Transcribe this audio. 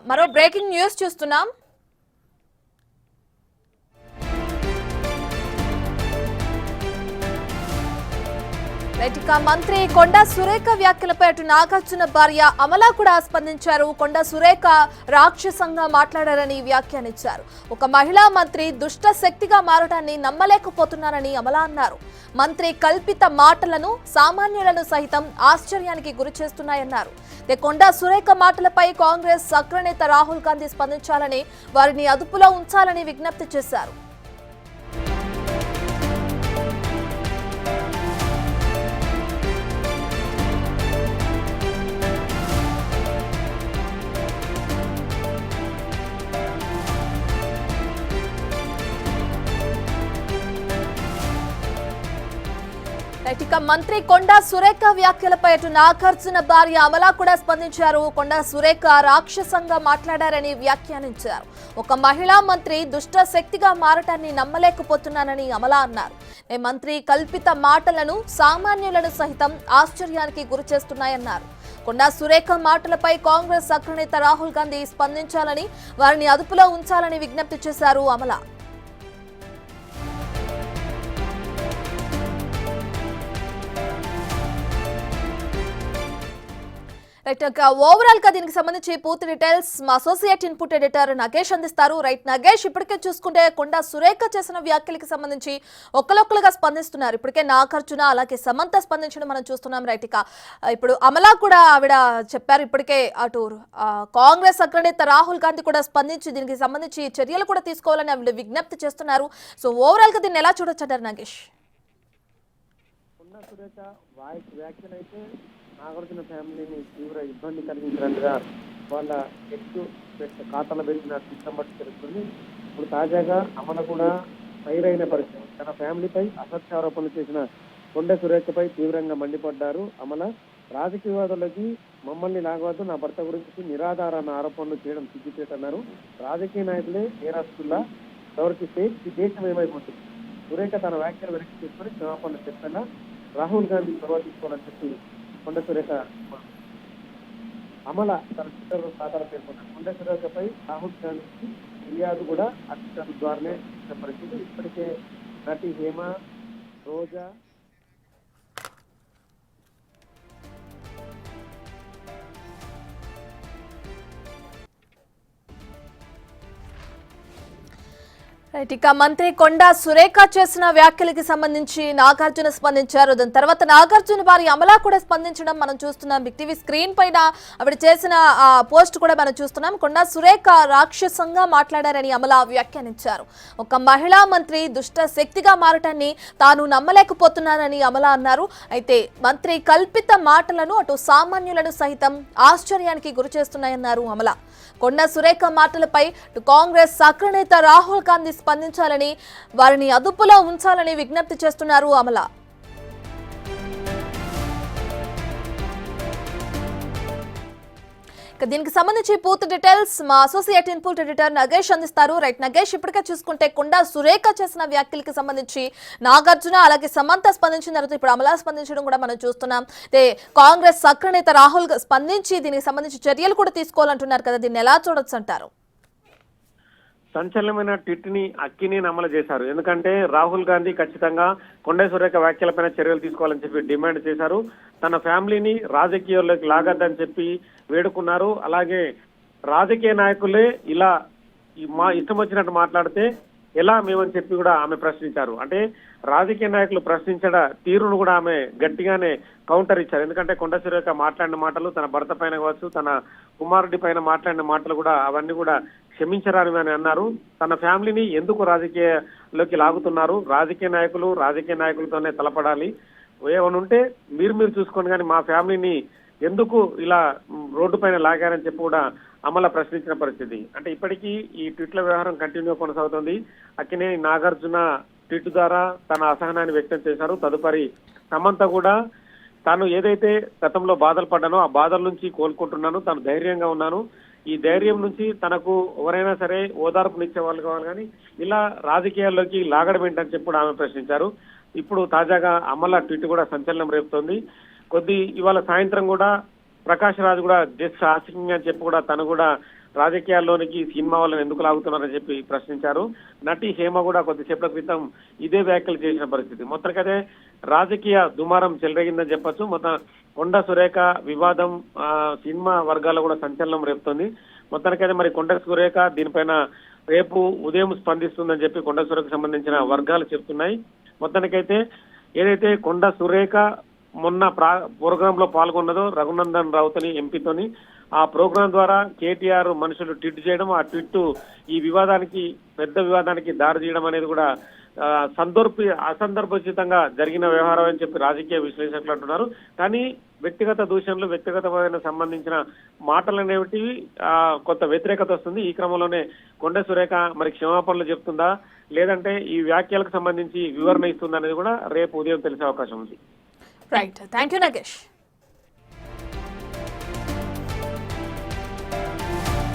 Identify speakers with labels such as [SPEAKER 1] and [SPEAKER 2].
[SPEAKER 1] మరో breaking news చూస్తున్నాం. మంత్రి కొండా సురేఖ వ్యాఖ్యలపై అటు నాగార్జున భార్య అమలా కూడా స్పందించారు. కొండా సురేఖ రాక్షసంగా మాట్లాడారని వ్యాఖ్యానించారు. ఒక మహిళా మంత్రి దుష్ట శక్తిగా మారడాన్ని నమ్మలేకపోతున్నారని అమలా అన్నారు. మంత్రి కల్పిత మాటలను సామాన్యులను సైతం ఆశ్చర్యానికి గురి చేస్తున్నాయన్నారు. కొండా సురేఖ మాటలపై కాంగ్రెస్ అగ్రనేత రాహుల్ గాంధీ స్పందించాలని, వారిని అదుపులో ఉంచాలని విజ్ఞప్తి చేశారు. మంత్రి కొండా సురేఖ వ్యాఖ్యలపై అటు నాగార్జున భార్య అమలా కూడా స్పందించారు. కొండా సురేఖ రాక్షసంగా మాట్లాడారని వ్యాఖ్యానించారు. ఒక మహిళా మంత్రి దుష్ట శక్తిగా మారటాన్ని నమ్మలేకపోతున్నానని అమలా అన్నారు. మంత్రి కల్పిత మాటలను సామాన్యులను సహితం ఆశ్చర్యానికి గురి చేస్తున్నాయన్నారు. కొండా సురేఖ మాటలపై కాంగ్రెస్ అగ్రనేత రాహుల్ గాంధీ స్పందించాలని, వారిని అదుపులో ఉంచాలని విజ్ఞప్తి చేశారు అమలా. ఓవరాల్ గా దీనికి సంబంధించి పూర్తి డీటెయిల్స్ మా అసోసియేట్ ఇన్పుట్ ఎడిటర్ నగేష్ అందిస్తారు. రైట్ నగేష్, ఇప్పటికే చూసుకుంటే కొండా సురేఖ చేసిన వ్యాఖ్యలకి సంబంధించి ఒక్కలొక్కలుగా స్పందిస్తున్నారు. ఇప్పటికే నాగార్జున అలాగే సమంత స్పందించడం మనం చూస్తున్నాం. రైట్, ఇప్పుడు అమలా కూడా ఆవిడ చెప్పారు. ఇప్పటికే అటు కాంగ్రెస్ అగ్రనేత రాహుల్ గాంధీ కూడా స్పందించి దీనికి సంబంధించి చర్యలు కూడా తీసుకోవాలని ఆవిడ విజ్ఞప్తి చేస్తున్నారు. సో ఓవరాల్ గా దీన్ని ఎలా చూడొచ్చు అంటారు నగేష్?
[SPEAKER 2] కొండా సురేఖ వ్యాఖ్యలైతే నాగార్జున ఫ్యామిలీని తీవ్ర ఇబ్బంది కలిగించినట్టుగా వాళ్ళ ఎత్తు ఖాతాలో పెరిగిన సిస్టమ్ బట్టి తెలుస్తుంది. ఇప్పుడు తాజాగా అమల కూడా ఫైరైన పరిస్థితి. తన ఫ్యామిలీపై అసత్య ఆరోపణలు చేసిన కొండా సురేఖపై తీవ్రంగా మండిపడ్డారు అమల. రాజకీయవాదులకి మమ్మల్ని లాగవద్దు, నా భర్త గురించి నిరాధారణ ఆరోపణలు చేయడం సిగ్గుచేటన్నారు. రాజకీయ నాయకులే నేరస్తుల్లా ప్రవర్తిస్తే ఈ దేశం ఏమైపోతుంది? సురేఖ తన వ్యాఖ్యలు వెనక్కి తీసుకొని క్షమాపణలు చెప్పేలా రాహుల్ గాంధీ చొరవ తీసుకోవాలని చెప్పి కొండా సురేఖ అమల తన ట్విట్టర్ ఖాతాలో పేర్కొన్నారు. కొండా సురేఖపై రాహుల్ గాంధీకి ఫిర్యాదు కూడా అధికారుల ద్వారానే పరిస్థితి. ఇప్పటికే నటి హేమ, రోజా,
[SPEAKER 1] మంత్రి కొండా సురేఖ చేసిన వ్యాఖ్యలకి సంబంధించి నాగార్జున స్పందించారు. దాని తర్వాత నాగార్జున వారి అమలా కూడా స్పందించడం మనం చూస్తున్నాం. బిగ్ టీవీ స్క్రీన్ పైన ఆవిడ చేసిన పోస్ట్ కూడా మనం చూస్తున్నాం. కొండా సురేఖ రాక్షసంగా మాట్లాడారని అమలా వ్యాఖ్యానించారు. ఒక మహిళా మంత్రి దుష్ట శక్తిగా మారటాన్ని తాను నమ్మలేకపోతున్నానని అమలా అన్నారు. అయితే మంత్రి కల్పిత మాటలను అటు సామాన్యులను సహితం ఆశ్చర్యానికి గురి చేస్తున్నాయన్నారు అమలా. కొండా సురేఖ మాటలపై కాంగ్రెస్ అగ్రనేత రాహుల్ గాంధీ స్పందించాలని, వారిని అదుపులో ఉంచాలని విజ్ఞప్తి చేస్తున్నారు అమలా. దీనికి సంబంధించి పూర్తి డీటెయిల్స్ మా అసోసియేట్ ఇన్పుట్ ఎడిటర్ నగేష్ అందిస్తారు. రైట్ నగేష్, ఇప్పటికే చూసుకుంటే కొండా సురేఖ చేసిన వ్యాఖ్యలకి సంబంధించి నాగార్జున అలాగే సమంత స్పందించిన తర్వాత ఇప్పుడు అమలా స్పందించడం కూడా మనం చూస్తున్నాం. కాంగ్రెస్ అగ్రనేత రాహుల్ స్పందించి దీనికి సంబంధించి చర్యలు కూడా తీసుకోవాలంటున్నారు కదా, దీన్ని ఎలా చూడొచ్చు అంటారు?
[SPEAKER 2] సంచలనమైన ట్వీట్ ని అక్కినే అమలు చేశారు. ఎందుకంటే రాహుల్ గాంధీ ఖచ్చితంగా కొండా సురేఖ వ్యాఖ్యలపైన చర్యలు తీసుకోవాలని చెప్పి డిమాండ్ చేశారు. తన ఫ్యామిలీని రాజకీయాల్లోకి లాగద్దని చెప్పి వేడుకున్నారు. అలాగే రాజకీయ నాయకులే ఇలా మా ఇష్టం వచ్చినట్టు మాట్లాడితే ఎలా మేమని చెప్పి కూడా ఆమె ప్రశ్నించారు. అంటే రాజకీయ నాయకులు ప్రశ్నించడ తీరును కూడా ఆమె గట్టిగానే కౌంటర్ ఇచ్చారు. ఎందుకంటే కొండా సురేఖ మాట్లాడిన మాటలు తన భర్త పైన కావచ్చు, తన కుమారుడి పైన మాట్లాడిన మాటలు కూడా అవన్నీ కూడా క్షమించరాని అని అన్నారు. తన ఫ్యామిలీని ఎందుకు రాజకీయాల్లోకి లాగుతున్నారు? రాజకీయ నాయకులతోనే తలపడాలి. ఏమనుంటే మీరు చూసుకోండి, కానీ మా ఫ్యామిలీని ఎందుకు ఇలా రోడ్డు పైన లాగారని చెప్పి కూడా అమల ప్రశ్నించిన పరిస్థితి. అంటే ఇప్పటికీ ఈ ట్వీట్ల వ్యవహారం కంటిన్యూ కొనసాగుతుంది. అక్కినే నాగార్జున ట్వీట్ ద్వారా తన అసహనాన్ని వ్యక్తం చేశారు. తదుపరి సమంత కూడా తాను ఏదైతే గతంలో బాధలు పడ్డానో ఆ బాధల నుంచి కోలుకుంటున్నాను, తాను ధైర్యంగా ఉన్నాను, ఈ ధైర్యం నుంచి తనకు ఎవరైనా సరే ఓదార్పునిచ్చే వాళ్ళు కావాలి, కానీ ఇలా రాజకీయాల్లోకి లాగడం ఏంటని చెప్పి కూడా ఆమె ప్రశ్నించారు. ఇప్పుడు తాజాగా అమల ట్వీట్ కూడా సంచలనం రేపుతోంది. ఇవాళ సాయంత్రం కూడా ప్రకాష్ రాజ్ కూడా జస్ట్ ఆస్కింగ్ అని చెప్పి కూడా తను కూడా రాజకీయాల్లోనికి సినిమా వాళ్ళని ఎందుకు లాగుతున్నారని చెప్పి ప్రశ్నించారు. నటి హేమ కూడా కొద్దిసేపటి క్రితం ఇదే వ్యాఖ్యలు చేసిన పరిస్థితి. మొత్తానికైతే రాజకీయ దుమారం చెలరేగిందని చెప్పొచ్చు. మొత్తం కొండ సురేఖ వివాదం సినిమా వర్గాల్లో కూడా సంచలనం రేపుతోంది. మొత్తానికైతే మరి కొండ సురేఖ దీనిపైన రేపు ఉదయం స్పందిస్తుందని చెప్పి కొండ సురేఖకు సంబంధించిన వర్గాలు చెప్తున్నాయి. మొత్తానికైతే ఏదైతే కొండ సురేఖ మొన్న ప్రోగ్రామ్ లో పాల్గొన్నదో రఘునందన్ రావుతోని ఎంపీతోని, ఆ ప్రోగ్రాం ద్వారా కేటీఆర్ మనుషులు ట్వీట్ చేయడం, ఆ ట్వీట్ ఈ వివాదానికి పెద్ద వివాదానికి దారి తీయడం అనేది కూడా అసందర్భోచితంగా జరిగిన వ్యవహారం అని చెప్పి రాజకీయ విశ్లేషకులు అంటున్నారు. కానీ వ్యక్తిగత దూషణలు, వ్యక్తిగతమైన సంబంధించిన మాటలు అనేవి కొంత వ్యతిరేకత వస్తుంది. ఈ క్రమంలోనే కొండ సురేఖ మరి క్షమాపణలు చెప్తుందా, లేదంటే ఈ వ్యాఖ్యలకు సంబంధించి వివరణ ఇస్తుందా అనేది కూడా రేపు ఉదయం తెలిసే అవకాశం ఉంది.
[SPEAKER 1] Right, thank you Nagesh.